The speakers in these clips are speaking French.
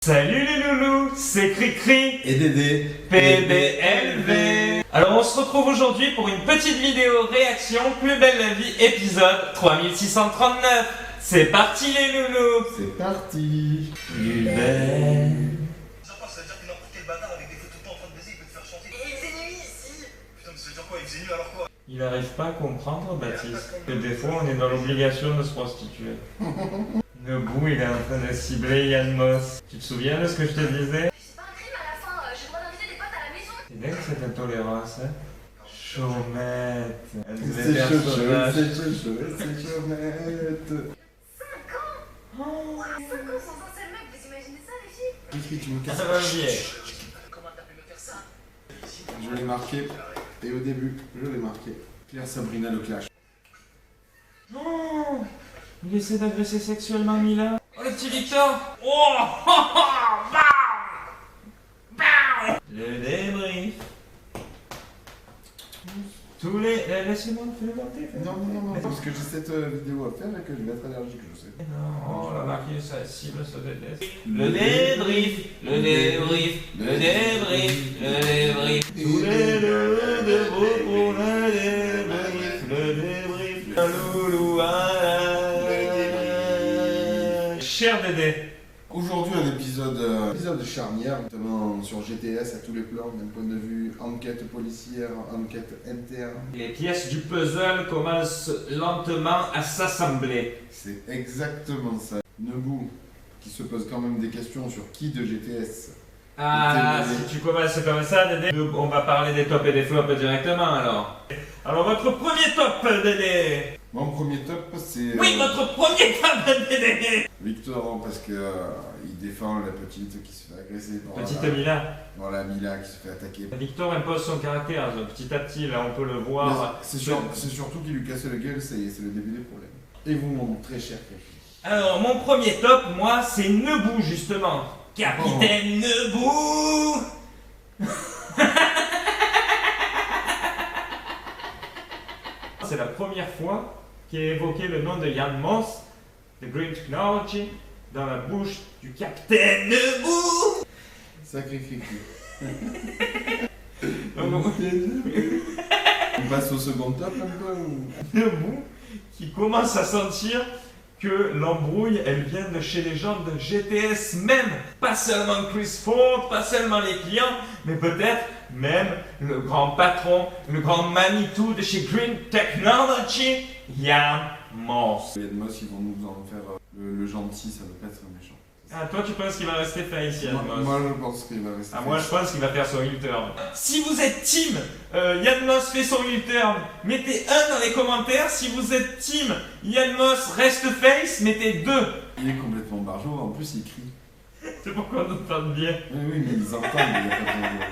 Salut les loulous, c'est Cricri et Dédé PBLV. Alors on se retrouve aujourd'hui pour une petite vidéo réaction Plus belle la vie épisode 3639. C'est parti les loulous. C'est parti. Plus belle. Ça veut dire qu'il a pris le bâtard avec des photos tout le temps en train de baiser, il peut te faire chanter. Et il faisait nuit ici. Putain mais ça veut dire quoi? Il faisait nuit alors quoi? Il n'arrive pas à comprendre Baptiste que des fois on est dans l'obligation de se prostituer. Debout, il est en train de cibler Yann Moss. Tu te souviens de ce que je te disais? C'est pas un crime à la fin, j'ai le droit d'inviter des potes à la maison. C'est dingue cette intolérance, hein? Chaumette. C'est chaumette. 5 ans. 5 ans sans un seul mec, vous imaginez ça les filles? Qu'est-ce que tu me Ça casses? va bien. Comment t'as pu me faire ça? Je l'ai marqué. Et au début, je l'ai marqué. Claire Sabrina le clash. Oh, il essaie d'agresser sexuellement Mila. Oh le petit Victor. Oh, bam, bam. Le débrief. Tous les... Laissez-moi me faire vanter. Non, parce que j'ai cette vidéo à faire et que je vais être allergique, je sais. Non, on va marquer sa cible, ça déteste. Le débrief, le débrief, le débrief, le débrief. Tous les deux debout pour le débrief, le débrief. Un loulou, cher Dédé. Aujourd'hui, un épisode charnière, notamment sur GTS à tous les plans, d'un point de vue enquête policière, enquête interne. Les pièces du puzzle commencent lentement à s'assembler. C'est exactement ça. Nebou, qui se pose quand même des questions sur qui de GTS. Ah, si tu commences comme ça, Dédé, on va parler des tops et des flops directement alors. Alors, votre premier top, Dédé. Mon premier top, c'est... Oui, votre premier top, Dédé. Victor, parce que il défend la petite qui se fait agresser par Petite Mila. Voilà, Mila qui se fait attaquer. Victor impose son caractère, donc petit à petit, là on peut le voir. C'est surtout qu'il lui casse la gueule, c'est le début des problèmes. Et vous, mon très cher Cricri. Alors, mon premier top, moi, c'est Nebou, justement. Capitaine Nebou. C'est la première fois qu'est évoqué le nom de Yann Moss, de Green Technology, dans la bouche du Capitaine Nebou. Sacré Cricri. Donc, On passe au second top un peu ou... Nebou qui commence à sentir que l'embrouille, elle vient de chez les gens de GTS même. Pas seulement Chris Ford, pas seulement les clients, mais peut-être même le grand patron, le grand Manitou de chez Green Technology, Yann Moss. Yann Moss, ils vont nous en faire le gentil, ça ne peut pas être méchant. Ah, toi tu penses qu'il va rester face, Yann Moss? Moi je pense qu'il va rester. Ah, moi je pense qu'il va faire son U-turn. Si vous êtes team, Yann Moss fait son U-turn, mettez 1 dans les commentaires. Si vous êtes team, Yann Moss reste face, mettez 2. Il est complètement barjot, en plus il crie. C'est pour qu'on nous entende bien. Oui, mais ils entendent, il n'y a pas besoin de...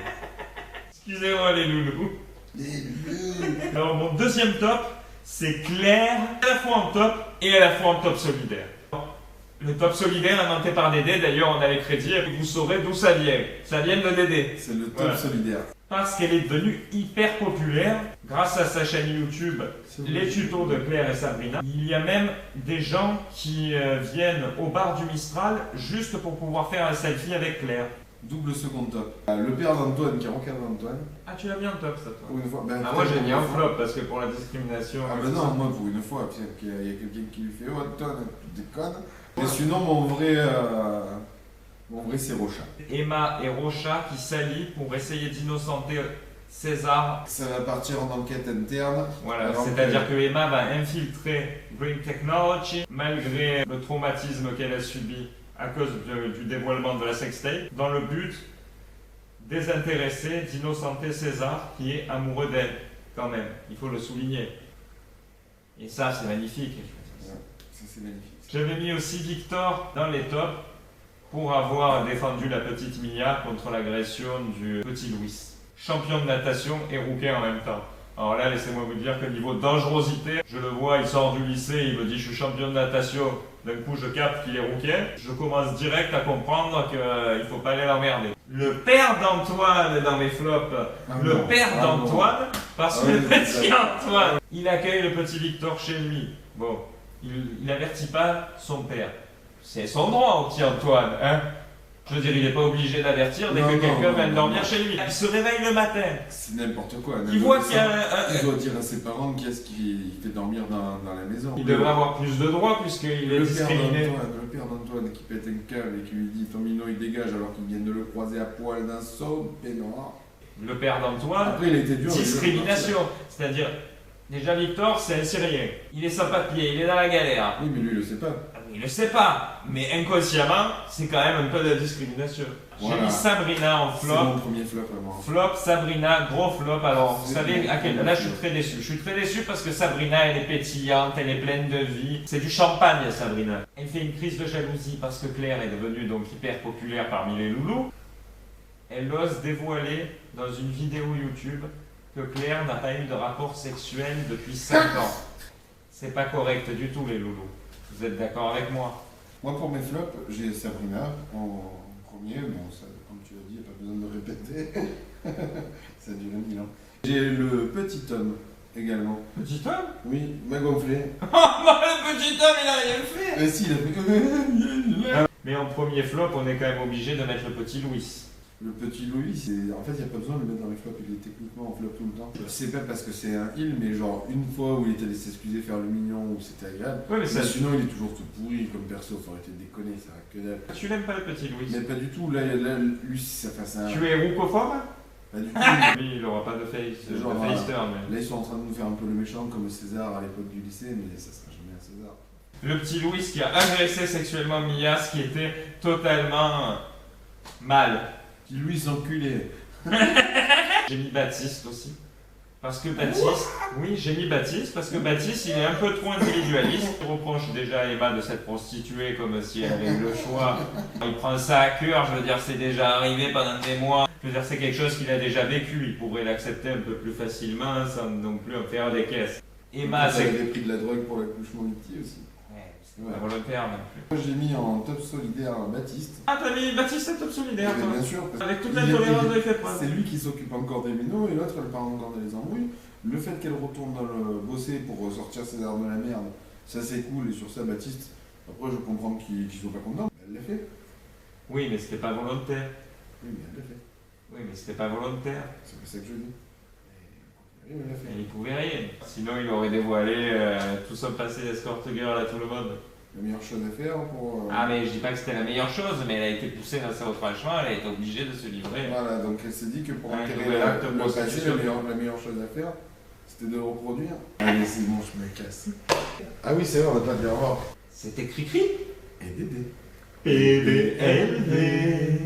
Excusez-moi les loulous. Les bleus. Alors mon deuxième top, c'est Claire, à la fois en top et à la fois en top solidaire. Le top solidaire inventé par Dédé, d'ailleurs on a les crédits et vous saurez d'où ça vient. Ça vient de Dédé. C'est le top Voilà. solidaire. Parce qu'elle est devenue hyper populaire grâce à sa chaîne YouTube, les tutos de Claire et Sabrina. Il y a même des gens qui viennent au bar du Mistral juste pour pouvoir faire un selfie avec Claire. Double second top. Le père d'Antoine qui recadre Antoine. Ah, tu l'as mis en top ça toi? Pour une fois. Ben, Ah, moi j'ai mis en flop parce que pour la discrimination. Ah ben non, moi pour une fois, il y a quelqu'un qui lui fait « Oh Antoine, tu déconnes ». Et sinon mon vrai c'est Rocha. Emma et Rocha qui s'allient pour essayer d'innocenter César. Ça va partir en enquête interne. Voilà, Alors c'est-à-dire que Emma va infiltrer Green Technology malgré le traumatisme qu'elle a subi à cause du dévoilement de la sextape, dans le but désintéresser, d'innocenter César qui est amoureux d'elle, quand même, il faut le souligner. Et ça, c'est magnifique. Ouais, ça c'est magnifique. J'avais mis aussi Victor dans les tops pour avoir défendu la petite Mia contre l'agression du petit Louis. Champion de natation et rouquet en même temps. Alors là, laissez-moi vous dire que niveau dangerosité, je le vois, il sort du lycée, il me dit je suis champion de natation. D'un coup, je capte qu'il est rouquet. Je commence direct à comprendre qu'il ne faut pas aller l'emmerder. Le père d'Antoine dans mes flops. Le père d'Antoine, parce que le petit Antoine, il accueille le petit Victor chez lui. Bon, il n'avertit pas son père. C'est son droit au petit Antoine, hein. Je veux dire, il n'est pas obligé d'avertir dès Non, que non, quelqu'un non, vient non, dormir non. chez lui. Il se réveille le matin. C'est n'importe quoi. Il voit qu'il y a Il doit dire à ses parents qu'est-ce qu'il fait dormir dans la maison. Il devrait avoir plus de droits puisqu'il est Le discriminé. père d'Antoine qui pète un câble et qui lui dit Tomino il dégage alors qu'il vient de le croiser à poil dans son peignoir. Le père d'Antoine, Après il a été dur. discrimination. C'est-à-dire, déjà Victor, c'est un Syrien. Il est sans papier, il est dans la galère. Oui mais lui il le sait pas. Il le sait pas, mais inconsciemment, c'est quand même un peu de la discrimination. Voilà. J'ai mis Sabrina en C'est flop. mon premier flop à moi. Flop, Sabrina, gros flop. Alors, vous C'est savez bon. à quel... Là, je suis très déçu. Je suis très déçu parce que Sabrina, elle est pétillante, elle est pleine de vie. C'est du champagne, Sabrina. Elle fait une crise de jalousie parce que Claire est devenue donc hyper populaire parmi les loulous. Elle ose dévoiler dans une vidéo YouTube que Claire n'a pas eu de rapport sexuel depuis 5 ans. C'est pas correct du tout, les loulous. Vous êtes d'accord avec moi? Moi pour mes flops, j'ai Sabrina en premier. Bon ça, comme tu l'as dit, il n'y a pas besoin de répéter. Ça a duré 1000 ans. J'ai le petit homme également. Petit homme? Oui, m'a gonflé. Oh, bah, le petit homme, il a rien fait! Mais si, il a fait. Mais en premier flop, on est quand même obligé de mettre le petit Louis. Le petit Louis, c'est en fait, il n'y a pas besoin de le mettre dans les flops, il est techniquement en flop tout le temps. C'est pas parce que c'est un il, mais genre une fois où il était allé s'excuser, faire le mignon, où c'était agréable. Ouais, mais ça... Sinon, il est toujours tout pourri, comme perso, faut arrêter de déconner, ça va que dalle. Tu n'aimes pas le petit Louis? Mais pas du tout, là lui, ça fait un. Tu es roucophobe? Pas du tout. Lui, il n'aura pas de face, Genre, de face turn. Mais... Là, ils sont en train de nous faire un peu le méchant, comme César à l'époque du lycée, mais ça sera jamais un César. Le petit Louis qui a agressé sexuellement Mia, ce qui était totalement mal. Qui lui s'enculait. J'ai mis Baptiste aussi. Parce que Baptiste, oui, j'ai mis Baptiste parce que Baptiste, il est un peu trop individualiste. Il reproche déjà à Emma de s'être prostituée comme si elle avait eu le choix. Il prend ça à cœur, je veux dire, c'est déjà arrivé pendant des mois. Je veux dire, c'est quelque chose qu'il a déjà vécu. Il pourrait l'accepter un peu plus facilement sans non plus en faire des caisses. Emma, c'est. c'est... avait pris de la drogue pour l'accouchement du petit aussi. Ouais, c'est pas volontaire non plus. Moi, j'ai mis en top solidaire Baptiste. Ah, t'as mis Baptiste en top solidaire, Mais toi. bien sûr, parce Avec toute il la est- tolérance il- de l'effet preuve. C'est lui qui s'occupe encore des minots et l'autre elle part encore dans les embrouilles. Le fait qu'elle retourne dans le bosser pour sortir ses armes de la merde, ça c'est cool et sur ça Baptiste, après je comprends qu'ils soient pas contents, mais elle l'a fait. Oui, mais c'était pas volontaire. Oui mais elle l'a fait, Oui, mais c'était pas volontaire. c'est pas ça que je dis. Oui mais elle l'a Et fait. il pouvait rien. Sinon, il aurait dévoilé tout son passé d'escort girl à tout le monde. La meilleure chose à faire pour... Ah, mais je dis pas que c'était la meilleure chose, mais elle a été poussée dans ses retranchements, elle a été obligée de se livrer. Voilà, donc elle s'est dit que pour Un enterrer nouvel acte de le passé, prostitution. la meilleure chose à faire, c'était de le reproduire. Allez c'est bon, je me casse. Ah oui c'est vrai, on va pas dire au revoir. C'était Cricri. Et Dédé. PDLV.